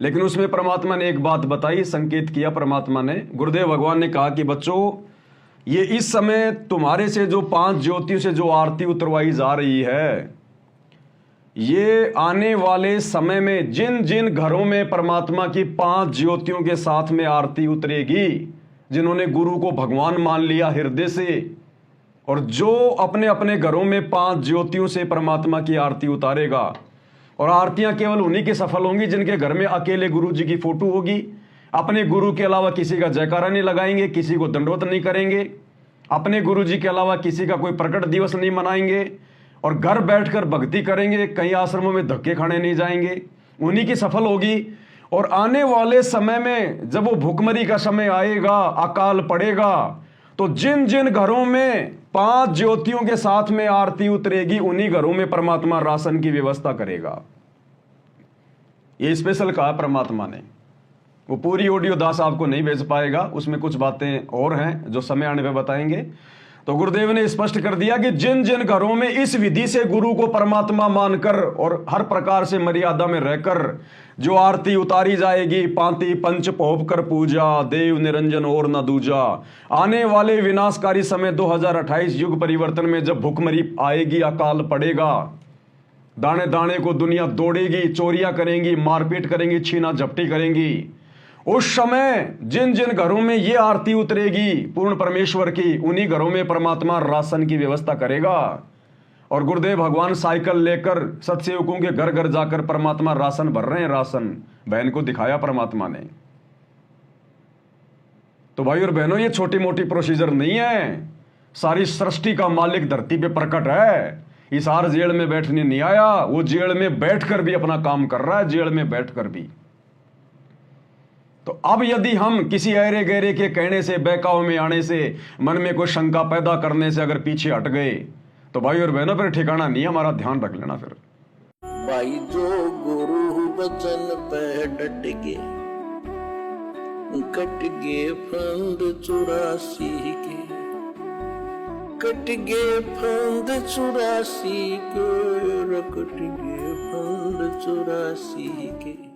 लेकिन उसमें परमात्मा ने एक बात बताई, संकेत किया परमात्मा ने, गुरुदेव भगवान ने कहा कि बच्चों, ये इस समय तुम्हारे से जो 5 ज्योतियों से जो आरती उतरवाई जा रही है, ये आने वाले समय में जिन जिन घरों में परमात्मा की 5 ज्योतियों के साथ में आरती उतरेगी, जिन्होंने गुरु को भगवान मान लिया हृदय से, और जो अपने अपने घरों में 5 ज्योतियों से परमात्मा की आरती उतारेगा, और आरतियां केवल उन्हीं की सफल होंगी जिनके घर में अकेले गुरु जी की फोटो होगी, अपने गुरु के अलावा किसी का जयकारा नहीं लगाएंगे, किसी को दंडवत नहीं करेंगे, अपने गुरु जी के अलावा किसी का कोई प्रकट दिवस नहीं मनाएंगे, और घर बैठकर भक्ति करेंगे, कई आश्रमों में धक्के खाने नहीं जाएंगे, उन्हीं की सफल होगी। और आने वाले समय में जब वो भुखमरी का समय आएगा, अकाल पड़ेगा, तो जिन जिन घरों में 5 ज्योतियों के साथ में आरती उतरेगी, उन्हीं घरों में परमात्मा राशन की व्यवस्था करेगा। ये स्पेशल कहा परमात्मा ने। वो पूरी ऑडियो दास आपको नहीं भेज पाएगा, उसमें कुछ बातें और हैं जो समय आने पे बताएंगे। तो गुरुदेव ने स्पष्ट कर दिया कि जिन जिन घरों में इस विधि से गुरु को परमात्मा मानकर और हर प्रकार से मर्यादा में रहकर जो आरती उतारी जाएगी, पांति पंच पोप कर पूजा, देव निरंजन और न दूजा, आने वाले विनाशकारी समय 2028 युग परिवर्तन में जब भुखमरी आएगी, अकाल पड़ेगा, दाने दाने को दुनिया दौड़ेगी, चोरियां करेंगी, मारपीट करेंगी, छीना झपटी करेंगी, उस समय जिन जिन घरों में ये आरती उतरेगी पूर्ण परमेश्वर की, उन्हीं घरों में परमात्मा राशन की व्यवस्था करेगा। और गुरुदेव भगवान साइकिल लेकर सत्सेवकों के घर घर जाकर परमात्मा राशन भर रहे हैं, राशन बहन को दिखाया परमात्मा ने। तो भाई और बहनों, ये छोटी मोटी प्रोसीजर नहीं है, सारी सृष्टि का मालिक धरती पे प्रकट है। इस हार जेल में बैठने नहीं आया, वो जेल में बैठकर भी अपना काम कर रहा है, जेल में बैठकर भी। तो अब यदि हम किसी ऐरे गहरे के कहने से, बहकाव में आने से, मन में कोई शंका पैदा करने से अगर पीछे हट गए, तो भाई और बहनों फिर ठिकाना नहीं, हमारा ध्यान रख लेना। फिर भाई जो गुरु बचन पे डट गे, कट गे फंद 84 के, कट गे फंद 84 के, कट गे फंद 84 के।